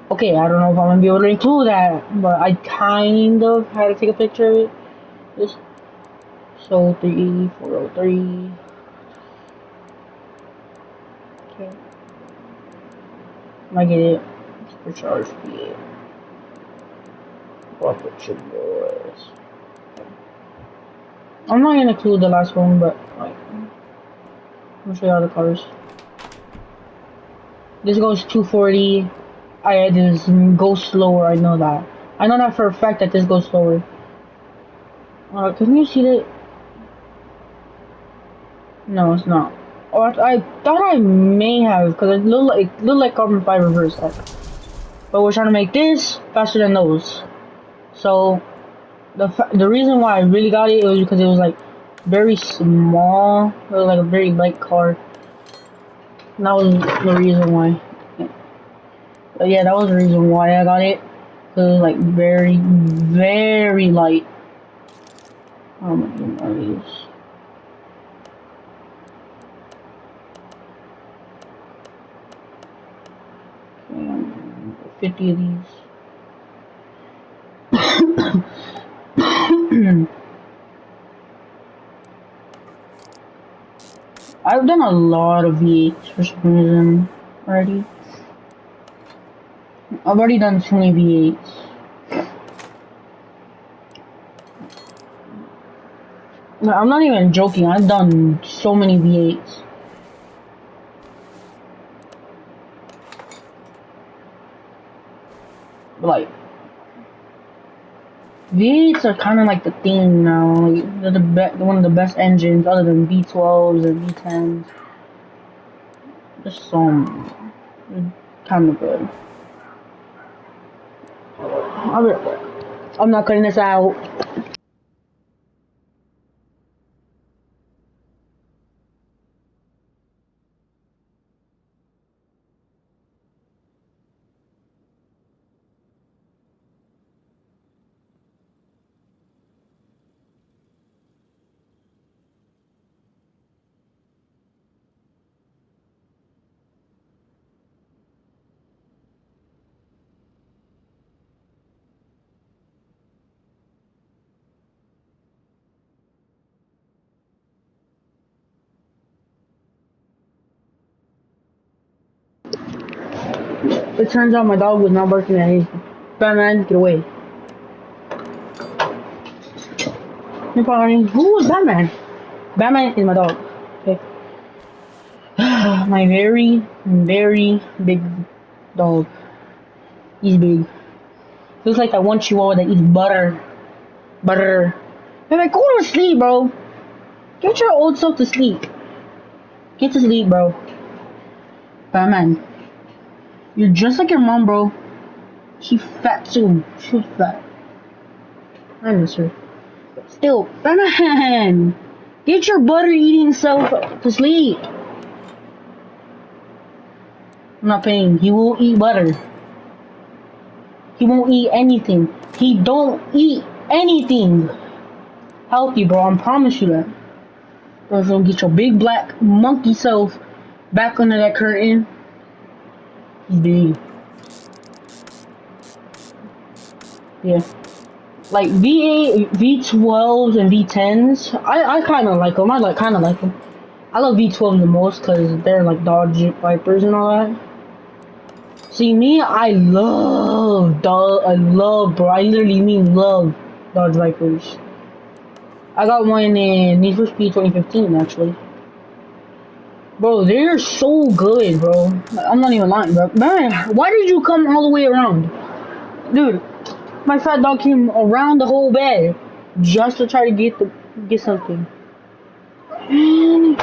Okay, I don't know if I'm gonna be able to include that, but I kind of had to take a picture of it. Just so 3403. Okay, I get it. Supercharged V8. Picture boys. I'm not gonna include the last one, but like, I'll show you all the colors. This goes 240. I this goes slower. I know that. I know that for a fact that this goes slower. Can you see it? No, it's not. Or I thought I may have, because it looked like carbon fiber for a sec. But we're trying to make this faster than those. So the reason why I really got it was because it was like very small. It was like a very light car. And that was the reason why. But yeah, that was the reason why I got it. Cause it was like very, very light. How many are these? Okay, 50 of these. I've done a lot of V8s for some reason already. I've already done 20 V8s. I'm not even joking, I've done so many V8s. Like, V8s are kind of like the thing now. Like, they're one of the best engines other than V12s and V10s. Just some. Kind of good. I'm not cutting this out. It turns out my dog was not barking at anything. Batman, get away. You're probably, who was Batman? Batman is my dog. Okay. My very, very big dog. He's big. Feels like that one chihuahua that eats butter. Butter. I'm like, go to sleep, bro. Get your old self to sleep. Get to sleep, bro. Batman. You're just like your mom, bro. She fat too. She's fat. I miss her. But still, Batman. Get your butter eating self to sleep. I'm not paying. He will eat butter. He won't eat anything. He don't eat anything healthy, bro. I promise you that. Bro, get your big black monkey self back under that curtain. He's big. Yeah. Like V8, V12s, and V10s, I kind of like them. I kind of like them. I love V12s the most because they're like Dodge Vipers and all that. See me, I love, bro. I literally mean love Dodge Vipers. I got one in Need for Speed 2015 actually. Bro, they're so good, bro. I'm not even lying, bro. Man, why did you come all the way around? Dude, my fat dog came around the whole bed just to try to get something. Man,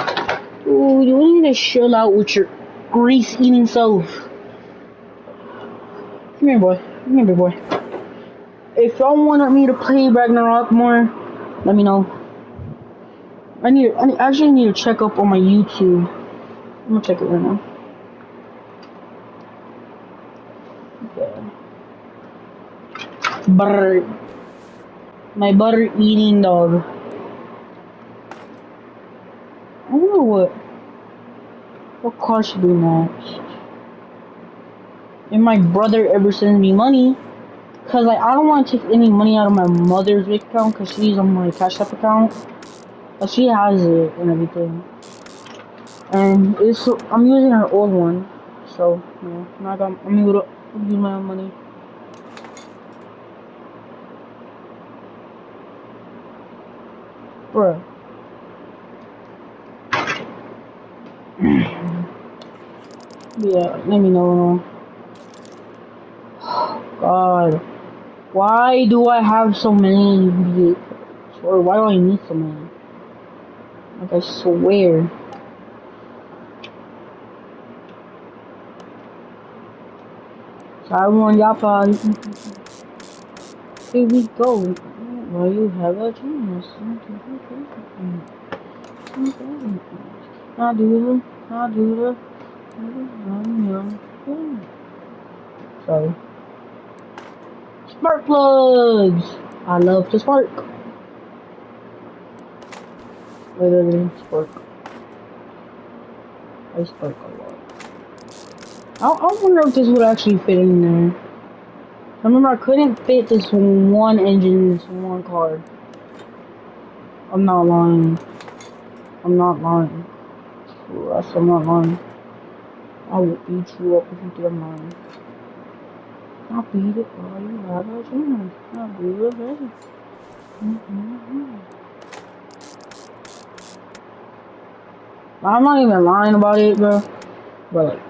dude, you need to chill out with your grease eating self. Come here, boy. Come here, big boy. If y'all want me to play Ragnarok more, let me know. I actually need to check up on my YouTube. I'm gonna check it right now. Yeah. Butter. My butter eating dog. I don't know what car should be next. if my brother ever sends me money, cause like I don't want to take any money out of my mother's bank account, cause she's on my Cash App account, but she has it and everything, and I'm using her old one, so yeah, I'm able to use my own money. Bruh. Yeah, let me know. God, why do I have so many vehicles? Or why do I need so many? Like I swear. Taiwan Yapa, here we go. Well, you have a chance. I do the. Sorry. Spark plugs! I love to spark. Literally spark. I spark a lot. I wonder if this would actually fit in there. I remember I couldn't fit this one engine in this one car. I'm not lying. I'm not lying. Trust, I'm not lying. I will beat you up if you think I'm lying. I'll beat it while you have a chance. I'll do it better. I'm not even lying about it, bro. But like,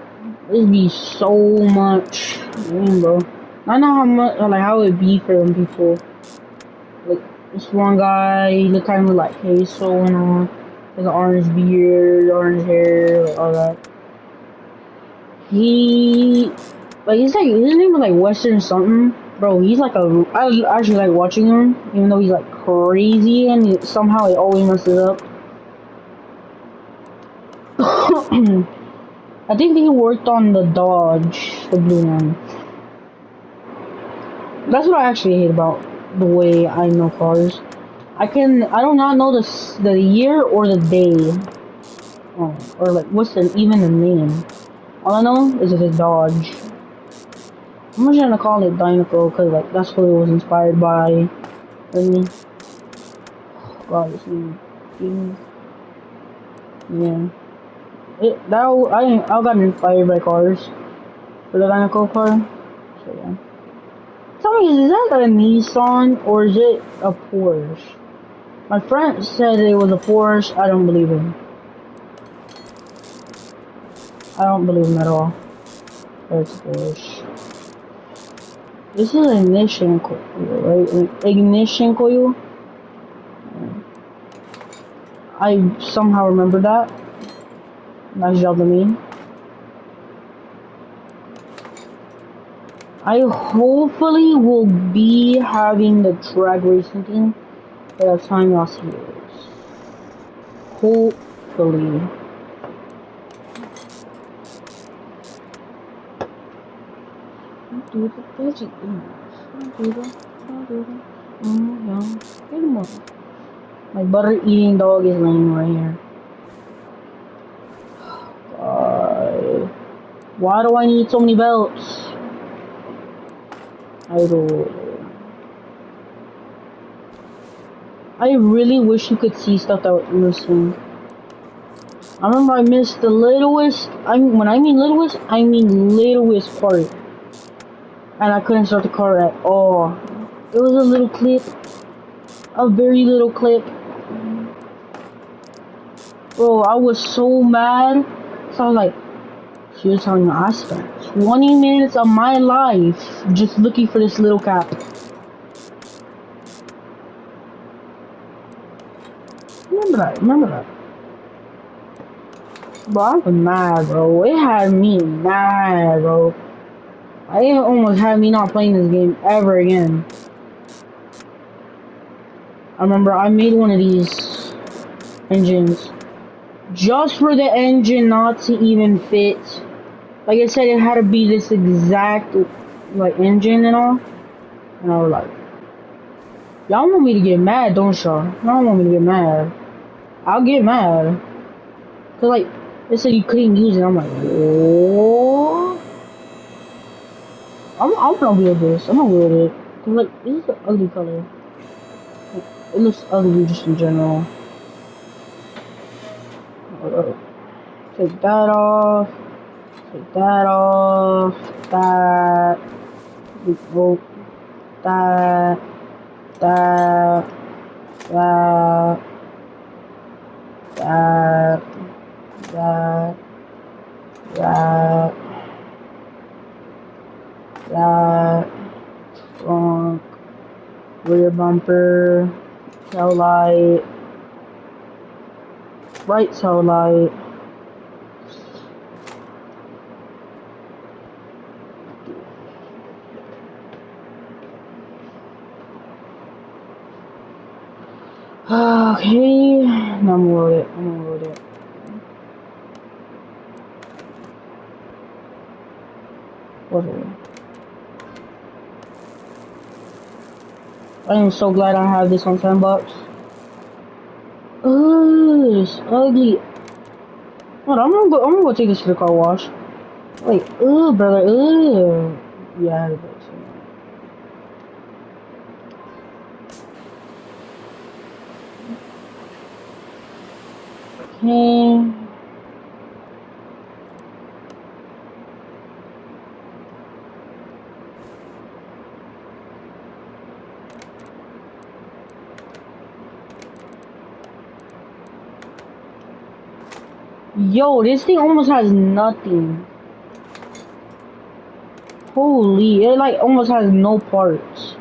it'd be so much, bro. I know how much, like how it be for them people. Like this one guy, he look kind of like Hazel and all. His orange beard, orange hair, like all that. He, like he's like his name was like Western something, bro. He's like I actually like watching him, even though he's like crazy and somehow he always messes up. I think he worked on the Dodge, the blue one. That's what I actually hate about the way I know cars. I do not know the year or the day, or like what's even the name. All I know is it's a Dodge. I'm just gonna call it Dynaco because like that's what it was inspired by. Really, God, this new, yeah. I got inspired by cars for the Dynaco car. So yeah. Tell me, is that a Nissan or is it a Porsche? My friend said it was a Porsche. I don't believe him. I don't believe him at all. It's a Porsche. This is an ignition coil, right? An ignition coil. I somehow remember that. Nice job to me. I hopefully will be having the drag racing thing by the time y'all see this. Hopefully. Do the budget yeah. My butter eating dog is laying right here. Why do I need so many belts? I really wish you could see stuff that was missing. I remember I missed the littlest, when I mean littlest, I mean littlest part. And I couldn't start the car at all. It was a little clip. A very little clip. Bro, I was so mad. So I was like, she was telling me I spent 20 minutes of my life just looking for this little cap. Remember that. Bro, I was mad, bro. It had me mad, bro. It almost had me not playing this game ever again. I remember I made one of these engines just for the engine not to even fit. Like I said, it had to be this exact like engine and all. And I was like, y'all want me to get mad, don't y'all? Y'all want me to get mad. I'll get mad. Cause like, they said you couldn't use it. I'm like, what? I'm gonna wear this. I'm gonna wear it. Cause like this is an ugly color. It looks ugly just in general. Take that off. Take that off. That. Oh, that. That. That. That. That. That. That. Trunk. Rear bumper. Tail light. Right tail light. Okay, now I'm gonna load it. I'm gonna load it. What's it? I am so glad I have this on $10. Ugh, it's ugly. Hold on, I'm gonna go take this to the car wash. Wait, ugh, brother, ugh. Yeah, I had a bit. Okay. Yo, this thing almost has nothing. Holy, it like almost has no parts.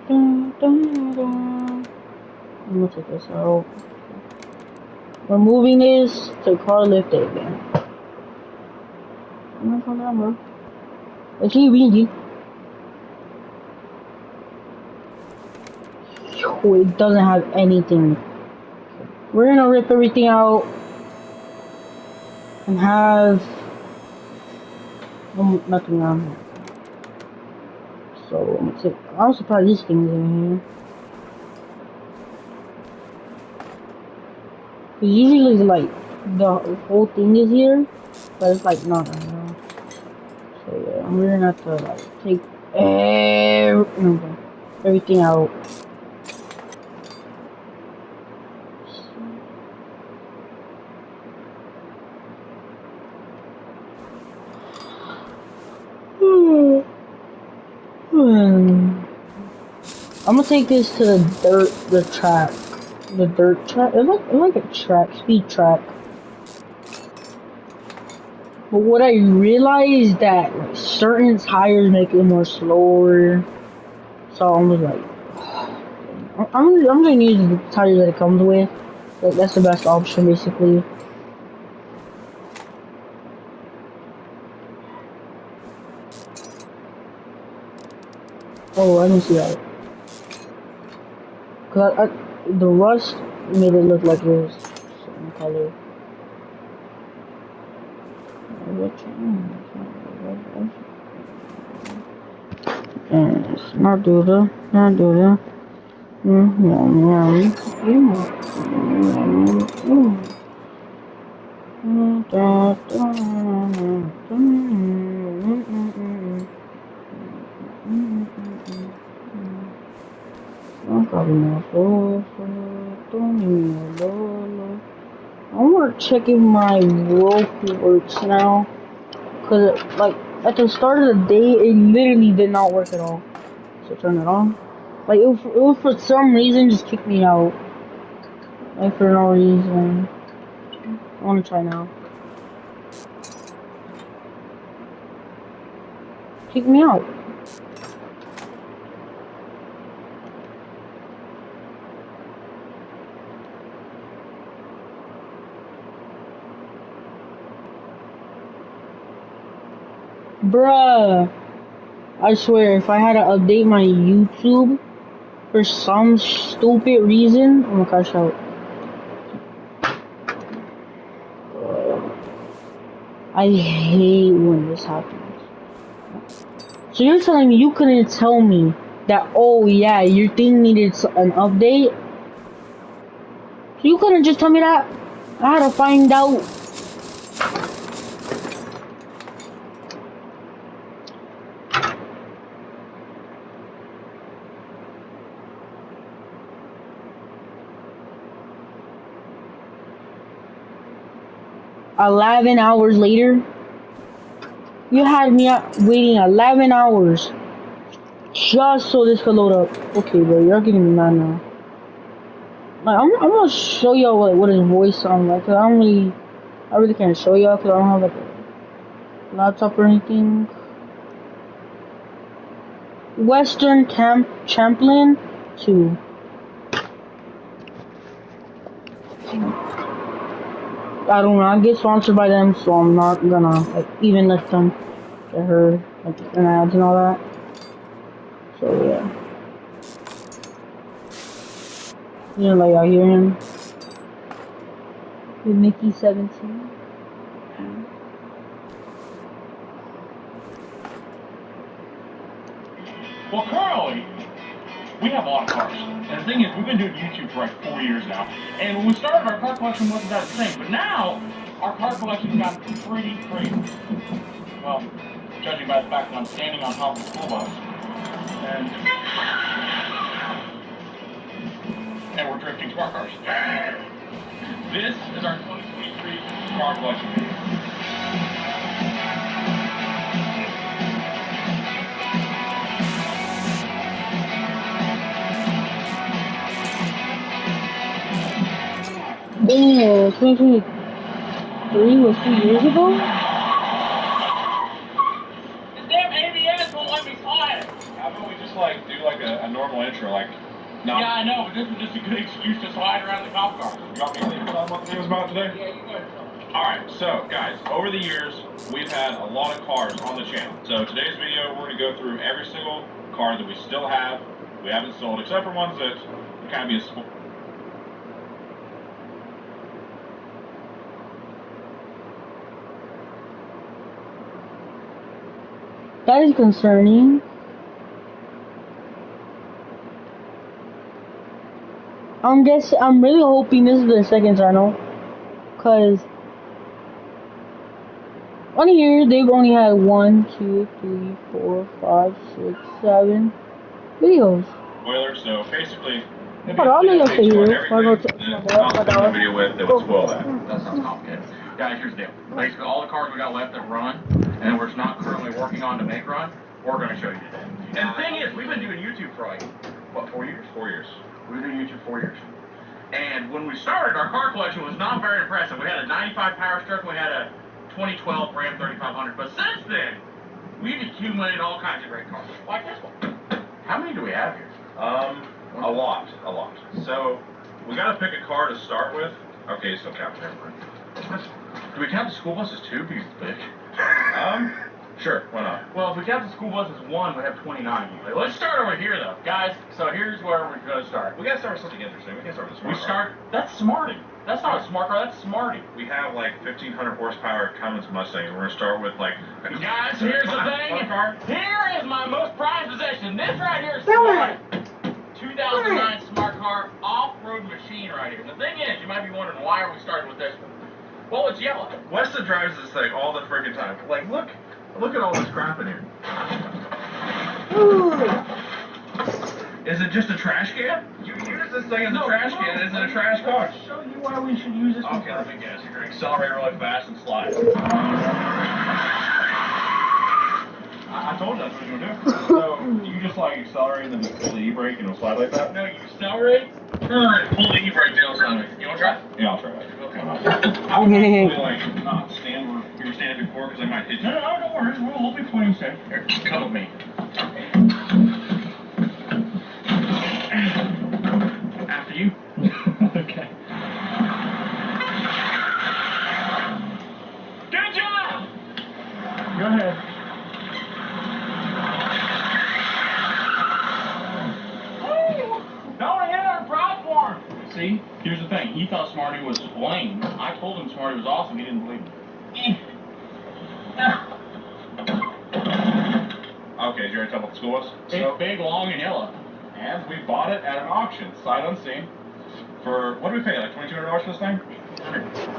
Dun, dun, dun. I'm gonna take this out. Removing this to car lift it again. I'm not on that, bro. Let's keep reading. Yo, it doesn't have anything. We're gonna rip everything out and have nothing on here. So I'm gonna take. I'm surprised these things in here. Cause usually like the whole thing is here, but it's like not right now. So yeah, I'm gonna have to like take everything out. I'm gonna take this to the track. The dirt track? It's like a track, speed track. But what I realized that like, certain tires make it more slower. So I'm just like, I'm gonna use the tires that it comes with. Like, that's the best option basically. Oh, I didn't see that. Cause the rust made it look like it was certain color. Not do that. Not do that. I'm gonna checking my rope works now, cause like at the start of the day it literally did not work at all. So turn it on. Like it for some reason just kicked me out. Like for no reason. I wanna try now. Kick me out. Bruh. I swear, if I had to update my YouTube for some stupid reason, I'm gonna crash out. I hate when this happens. So you're telling me you couldn't tell me that, oh yeah, your thing needed an update. So you couldn't just tell me that. I had to find out. 11 hours later, you had me waiting 11 hours just so this could load up. Okay, bro, you're getting me mad now. Like, I'm gonna show y'all what his voice sounds like. Cause I really can't show y'all because I don't have like a laptop or anything. Western Champlain 2. I do not get sponsored by them, so I'm not gonna like even let them get her like an ads and all that. So yeah, you know, like I hear him with Mickey 17. Well, currently, we have a lot of cars. And the thing is, we've been doing YouTube for like 4 years now. And when we started, our car collection wasn't that the same. But now, our car collection's gotten pretty crazy. Well, judging by the fact that I'm standing on top of the school bus. And we're drifting smart cars. This is our 2023 car collection video. Damn, 2023 was 2 years ago? This damn ABS won't let me fly it! How about we just like do like a normal intro, like no. Yeah, I know, but this was just a good excuse to slide around the cop car. You want me to tell them what the video was about today? Yeah, you go ahead and tell them. Alright, so guys, over the years, we've had a lot of cars on the channel. So today's video, we're going to go through every single car that we still have, we haven't sold, except for ones that kind of be a That is concerning. I'm really hoping this is the second channel, cause on here they've only had 1, 2, 3, 4, 5, 6, 7 videos. spoiler, so basically, Hold on, I'll let you say here. I'll go to video with that would spoil that. That sounds complicated. Guys, here's the deal. Basically, all the cars we got left that run, and we're not currently working on to make run, we're going to show you today. And the thing is, we've been doing YouTube for like, what, 4 years? 4 years. We've been doing YouTube 4 years. And when we started, our car collection was not very impressive. We had a 95 Power Stroke, we had a 2012 Ram 3500. But since then, we've accumulated all kinds of great cars. Like this one. How many do we have here? A lot. So, we gotta pick a car to start with. Okay, so count everyone. Do we count the school buses too? Because it's big. Sure, why not? Well, if we count the school buses one, we have 29. Let's start over here though. Guys, so here's where we're gonna start. We gotta start with something interesting. We can't start with a smart car. That's Smarty. That's not a smart car, that's Smarty. We have like 1,500 horsepower Cummins Mustang. We're gonna start with like... Guys, here's the thing. Here is my most prized possession. This right here is Smarty. 2009 smart car, off-road machine right here. The thing is, you might be wondering, why are we starting with this one? Well, it's yellow. Weston drives this thing all the freaking time. Like, look at all this crap in here. Ooh. Is it just a trash can? You use this thing as a trash can, is it a trash car? I'll show you why we should use this one. Okay, let me guess. You're going to accelerate really fast and slide. I told you that's what you're going to do. So, you just like accelerate and then just pull the e-brake and it'll slide like that? No, you accelerate, turn, pull the e-brake down, slide. You want to try? Yeah, I'll try that. Okay. I would actually like not stand where you were standing before because I might hit you. No, don't worry. We'll be pointing safe. Here, come with me. After you. Okay. Good job! Go ahead. Don't hit our platform! See? Here's the thing. He thought Smarty was lame. I told him Smarty was awesome. He didn't believe me. Okay, did you already tell about the school bus? It's big, long, and yellow. And we bought it at an auction, sight unseen. For, what did we pay, like $2,200 for this thing?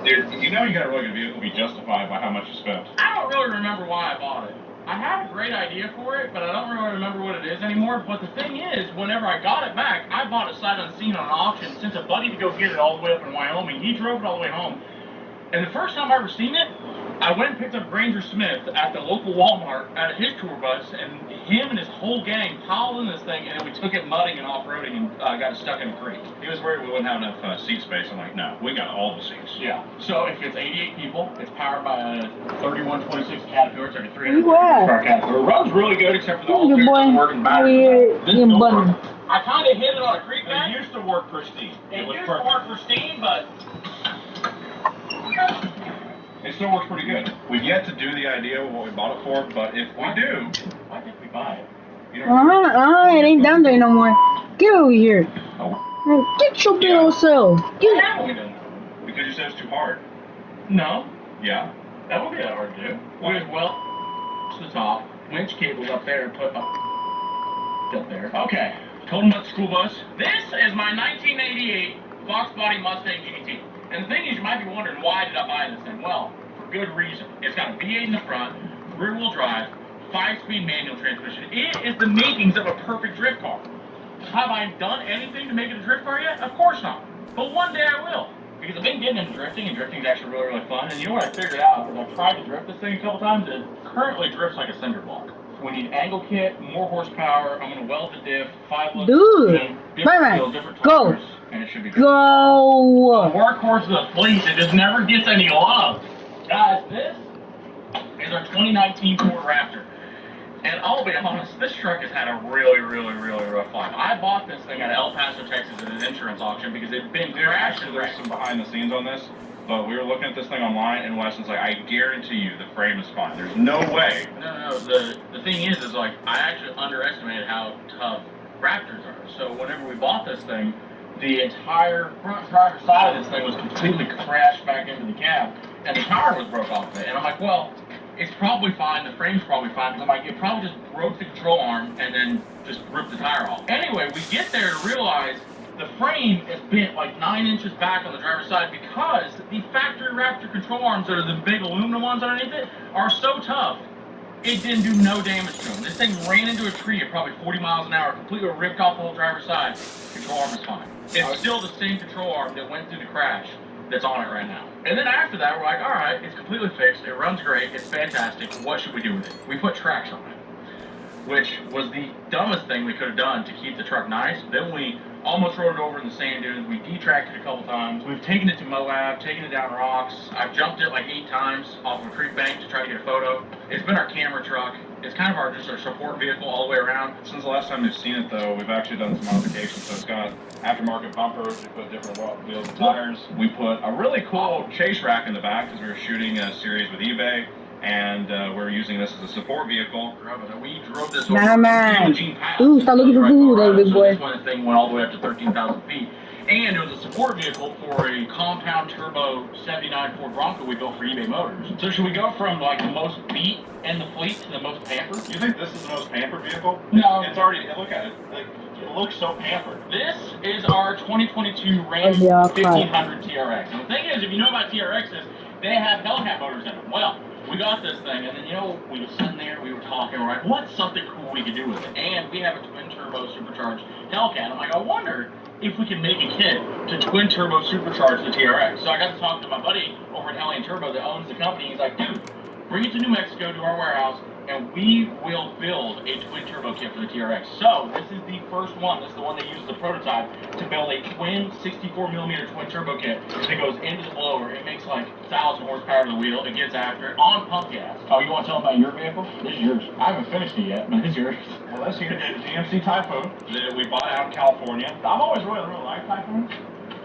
Dude, you know you got a really good vehicle, be justified by how much you spent. I don't really remember why I bought it. I have a great idea for it, but I don't really remember what it is anymore. But the thing is, whenever I got it back, I bought it sight unseen on an auction, sent a buddy to go get it all the way up in Wyoming. He drove it all the way home. And the first time I ever seen it, I went and picked up Granger Smith at the local Walmart out of his tour bus, and him and his whole gang piled in this thing, and then we took it mudding and off-roading and got it stuck in a creek. He was worried we wouldn't have enough seat space. I'm like, no, we got all the seats. Yeah. So if it's 88 people, it's powered by a 3126 Caterpillar. It's like a 300 horsepower Caterpillar. It runs really good, except for the alternator doesn't work in battery. I kind of hit it on a creek bank. It used to work pristine. It used to work pristine, but it still works pretty good. We've yet to do the idea of what we bought it for, but if we do, why did we buy it? You know, it ain't down there no more. Get over here. Oh. Get your big old self. Get Because you said it's too hard. No. Yeah. That would be that hard to do. We just to the top, winch cables up there, and put up there. Okay. Told them about the school bus. This is my 1988 Fox Body Mustang GT. And the thing is, you might be wondering, why did I buy this thing? Well, for good reason. It's got a V8 in the front, rear-wheel drive, 5-speed manual transmission. It is the makings of a perfect drift car. Have I done anything to make it a drift car yet? Of course not. But one day I will. Because I've been getting into drifting, and drifting is actually really, really fun. And you know what I figured out? Is I tried to drift this thing a couple times, and it currently drifts like a cinder block. We need angle kit, more horsepower. I'm going to weld the diff, 5 loops, different wheels, different tires, and it should be good. Go! The workhorse of the fleet that just never gets any love. Guys, this is our 2019 Ford Raptor. And I'll be honest, this truck has had a really, really, really rough life. I bought this thing at El Paso, Texas at an insurance auction because it'd been crashed. There's some behind the scenes on this, but we were looking at this thing online, and Weston's like, I guarantee you the frame is fine. There's no way. No. The thing is like, I actually underestimated how tough Raptors are. So whenever we bought this thing, the entire front driver's side of this thing was completely crashed back into the cab, and the tire was broke off of it. And I'm like, well, it's probably fine, the frame's probably fine, because I'm like, it probably just broke the control arm and then just ripped the tire off. Anyway, we get there to realize the frame is bent like 9 inches back on the driver's side because the factory Raptor control arms, that are the big aluminum ones underneath it, are so tough, it didn't do no damage to them. This thing ran into a tree at probably 40 miles an hour, completely ripped off the whole driver's side. Control arm is fine. It's still the same control arm that went through the crash that's on it right now. And then after that, we're like, all right, it's completely fixed. It runs great. It's fantastic. What should we do with it? We put tracks on it, which was the dumbest thing we could have done to keep the truck nice. Then we almost rode it over in the sand dunes. We detracked it a couple times. We've taken it to Moab, taken it down rocks. I've jumped it like 8 times off of a creek bank to try to get a photo. It's been our camera truck. It's kind of just our support vehicle all the way around. Since the last time we've seen it, though, we've actually done some modifications. So it's got aftermarket bumpers. We put different wheels and tires. We put a really cool chase rack in the back because we were shooting a series with eBay. And we're using this as a support vehicle. We drove this over Eugene Pass. Ooh, stop looking for food, big boy. So this thing went all the way up to 13,000 feet. And it was a support vehicle for a compound turbo 79 Ford Bronco we built for eBay Motors. So should we go from like the most beat in the fleet to the most pampered? You think this is the most pampered vehicle? No. It's already, look at it. Like, it looks so pampered. This is our 2022 Ram 1500 TRX. And the thing is, if you know about TRXs, they have Hellcat motors in them. Well, we got this thing, and then, you know, we were sitting there, we were talking, we're like, what's something cool we could do with it? And we have a twin-turbo supercharged Hellcat. I'm like, I wonder if we can make a kit to twin-turbo supercharge the TRX. So I got to talk to my buddy over at Hellion Turbo that owns the company. He's like, dude, bring it to New Mexico, to our warehouse, and we will build a twin-turbo kit for the TRX. So this is the first one. This is the one they use as a prototype to build a twin 64mm twin-turbo kit that goes into the blower. It makes like 1,000 horsepower to the wheel. It gets after it on pump gas. Oh, you want to tell them about your vehicle? This is yours. I haven't finished it yet, but it's yours. Well, this here is a GMC Typhoon that we bought out in California. I've always really liked Typhoons.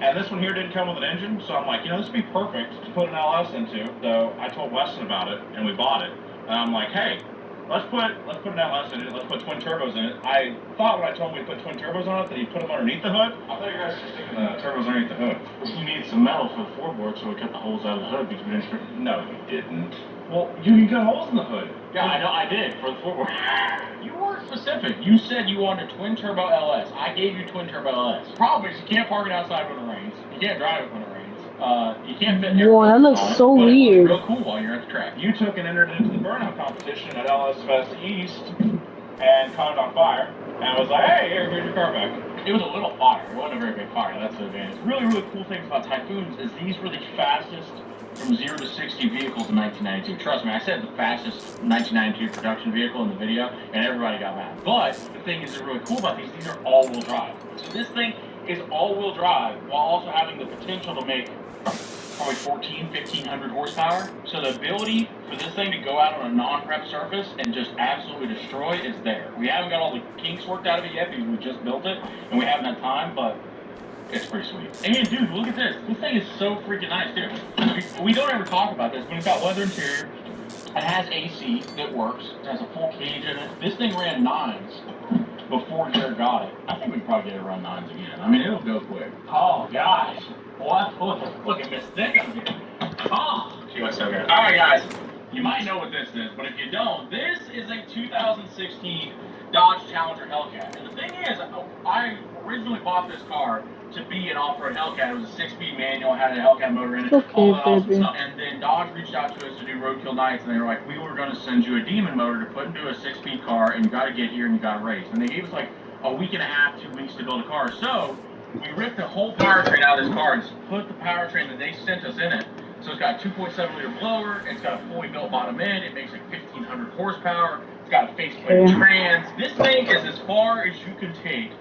And this one here didn't come with an engine, so I'm like, you know, this would be perfect to put an LS into. So I told Weston about it, and we bought it. And I'm like, hey, Let's put an LS in it. Let's put twin turbos in it. I thought when I told him we put twin turbos on it that he put them underneath the hood. I thought you guys were sticking the turbos underneath the hood. You need some metal for the floorboard, so we cut the holes out of the hood because we didn't. No, you didn't. Well, you can cut holes in the hood. Yeah, I know I did for the floorboard. You weren't specific. You said you wanted a twin turbo LS. I gave you twin turbo LS. Problem is you can't park it outside when it rains. You can't drive it when it rains. You can't fit in Whoa, that looks so weird. It looks real cool while you're at the track. You took and entered into the burnout competition at LS Fest East and caught it on fire. And I was like, hey, here's your car back. It was a little fire. It wasn't a very big fire. That's the advantage. Really, really cool things about Typhoons is these were the fastest from 0 to 60 vehicles in 1992. Trust me, I said the fastest 1992 production vehicle in the video, and everybody got mad. But the thing is really cool about these are all-wheel drive. So this thing is all-wheel drive while also having the potential to make probably 1,500 horsepower. So the ability for this thing to go out on a non-prep surface and just absolutely destroy is there. We haven't got all the kinks worked out of it yet because we just built it and we haven't had time, but it's pretty sweet. And dude, look at this. This thing is so freaking nice, too. We don't ever talk about this, but it's got leather interior. It has AC that works. It has a full cage in it. This thing ran 9s before Jared got it. I think we can probably get it run 9s again. I mean, it'll go quick. Oh, gosh. What? Look at Miss Thick up here. Oh, she looks so good. All right, guys. You might know what this is, but if you don't, this is a 2016 Dodge Challenger Hellcat. And the thing is, I originally bought this car to be an off-road Hellcat. It was a 6-speed manual, had a Hellcat motor in it, all that awesome stuff. And then Dodge reached out to us to do Roadkill Nights, and they were like, we were going to send you a Demon motor to put into a 6-speed car, and you got to get here and you got to race. And they gave us like a week and a half, 2 weeks to build a car. So we ripped the whole powertrain out of this car and put the powertrain that they sent us in it. So it's got a 2.7 liter blower, it's got a fully built bottom end, it makes like 1,500 horsepower, it's got a faceplate trans. This thing is as far as you can take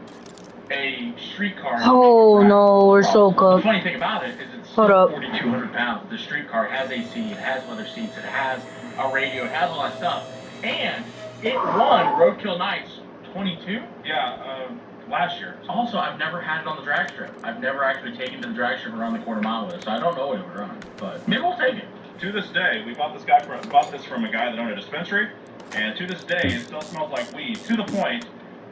a street car. Oh no, we're so The cooked. funny thing about it is it's 4,200 pounds. The street car has AC, it has leather seats, it has a radio, it has all that stuff. And it won Roadkill Nights 22? Yeah, last year. Also, I've never had it on the drag strip. I've never actually taken to the drag strip around the quarter mile with it, so I don't know what it would run. But maybe we'll take it. To this day, we bought this from a guy that owned a dispensary, and to this day, it still smells like weed. To the point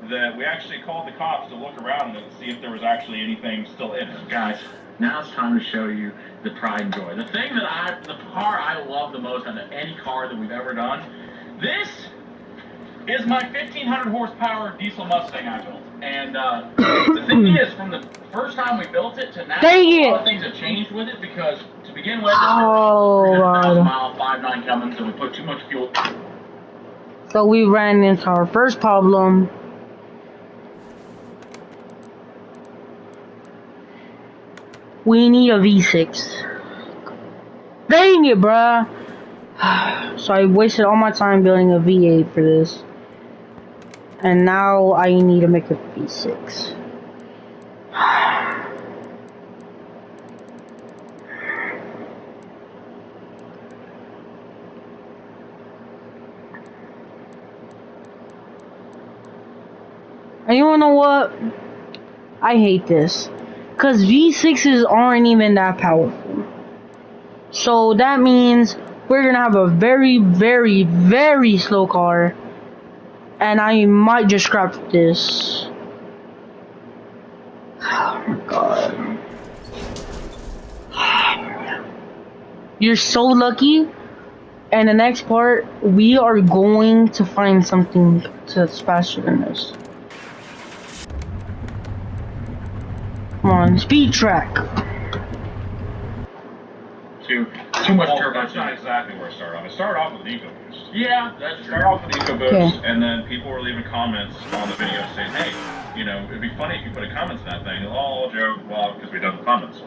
that we actually called the cops to look around and see if there was actually anything still in it. Guys, now it's time to show you the pride and joy. The car I love the most out of any car that we've ever done. This is my 1,500 horsepower diesel Mustang I built. And the thing is, from the first time we built it to now, a lot of things have changed with it because to begin with, it's a 300,000 mile 5.9 Cummins, and we put too much fuel. So we ran into our first problem. We need a V6. Dang it, bruh. So I wasted all my time building a V8 for this. And now I need to make a V6. And you wanna know what? I hate this. Because V6s aren't even that powerful. So that means we're gonna have a very, very, very slow car. And I might just scrap this. Oh my god. You're so lucky. And the next part, we are going to find something that's faster than this. Come on, speed track. Too much turbo. That's not exactly where it started off. It started off with an EcoBoost. Yeah, that's true. Started off with EcoBoost, and then people were leaving comments on the video saying, hey, you know, it'd be funny if you put a comments in that thing. Oh, joke, well, because we done the comments.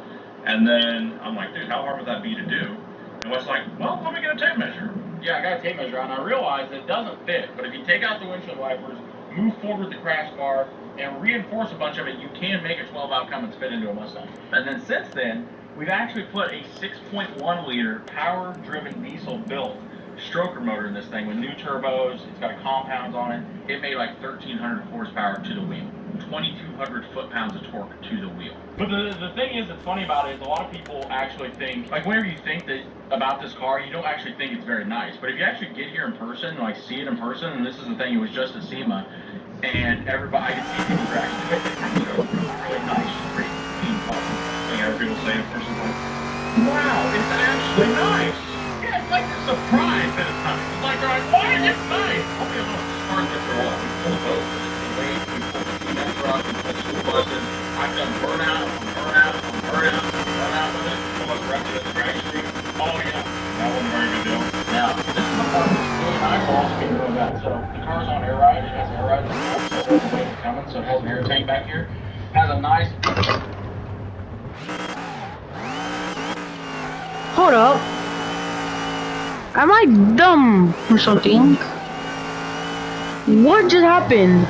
And then I'm like, dude, how hard would that be to do? And Wes like, well, let me get a tape measure. Yeah, I got a tape measure out, and I realized it doesn't fit. But if you take out the windshield wipers, move forward with the crash bar, and reinforce a bunch of it, you can make a 12-out Cummins fit into a Mustang. And then since then, we've actually put a 6.1 liter power-driven diesel built stroker motor in this thing with new turbos. It's got a compounds on it. It made like 1,300 horsepower to the wheel. 2,200 foot-pounds of torque to the wheel. But the thing is, that's funny about it is a lot of people actually think, like whenever you think that about this car, you don't actually think it's very nice. But if you actually get here in person, like see it in person, and this is the thing, it was just a SEMA, and everybody, I could see people's reactions to it. It's actually a really, really nice, pretty clean car. Like other people say in person, like, Wow, it's actually nice. Yeah, it's like a surprise that it's nice. It's like, they're like, why is it nice? Okay, look, smart that they're all. We pull boats, we wait, we pull the cement truck, we pull school buses. I've done burnout with it. Almost wrecked it at the drag street. Oh, yeah. that wasn't a very good deal. Now, this is the part that's really nice. We'll also be doing that. So, the car's on air ride. It has air ride. So, the wave is coming. So, it has an air tank back here. Has a nice... Hold up. Am I dumb or something? What just happened?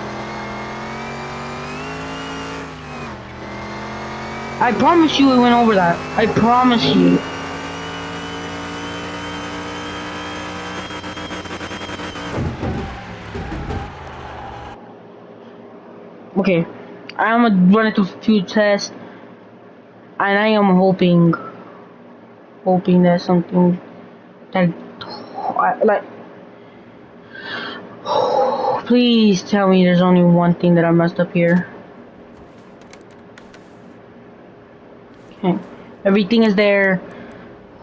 I promise you we went over that. I promise you. Okay. I'm gonna run it through a few tests. And I am hoping there's something that like please tell me there's only one thing that I messed up here. Okay, everything is there.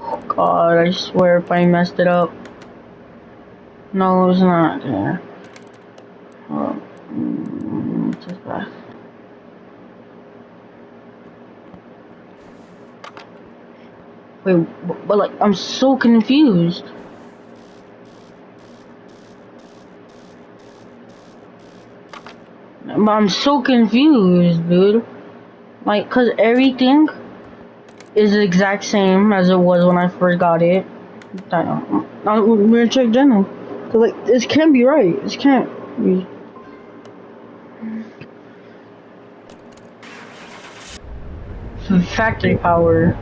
Oh God, I swear if I messed it up. No, it's not there. It's just bad. Wait, but like, I'm so confused. I'm so confused, dude. Like, cause everything is the exact same as it was when I first got it. I know. We're gonna check general. Cause like, this can't be right. This can't be. Factory power.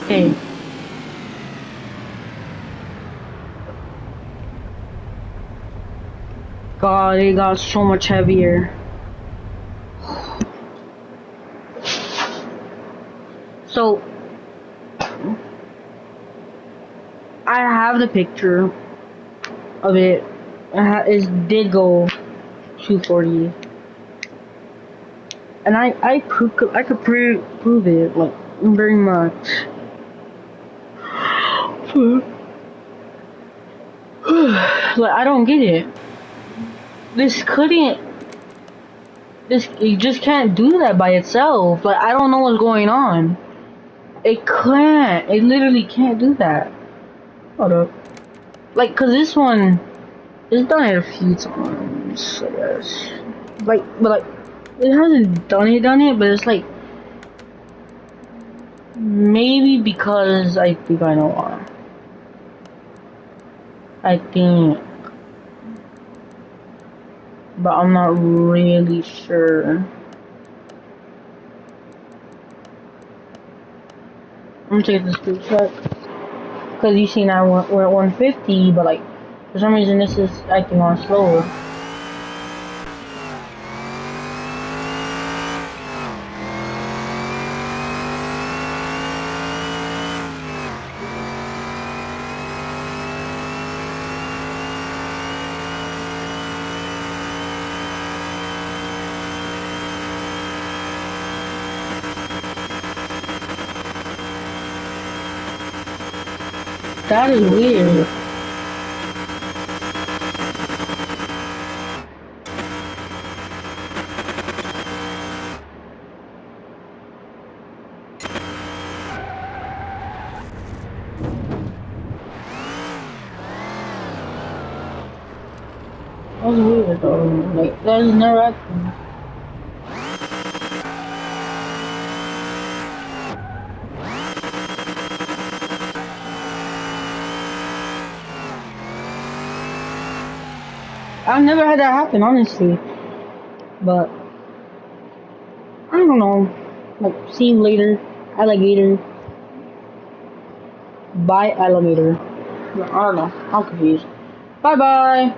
Okay. God, it got so much heavier. So, I have the picture of it. It did go 240, and I could prove it like very much. Like I don't get it. You just can't do that by itself. Like I don't know what's going on. It can't. It literally can't do that. Hold up. Like, cause this one, it's done it a few times, I guess. Like, but like, it hasn't done it, but it's like, maybe because I think I know why. I think. But I'm not really sure. I'm gonna take this screenshot. Cause you see now we're at 150, but like, for some reason this is acting on slower. That is weird. That's weird though. Like, that is never happened. I've never had that happen, honestly. But I don't know. Like, see you later, alligator. Bye, alligator. I don't know. I'm confused. Bye bye.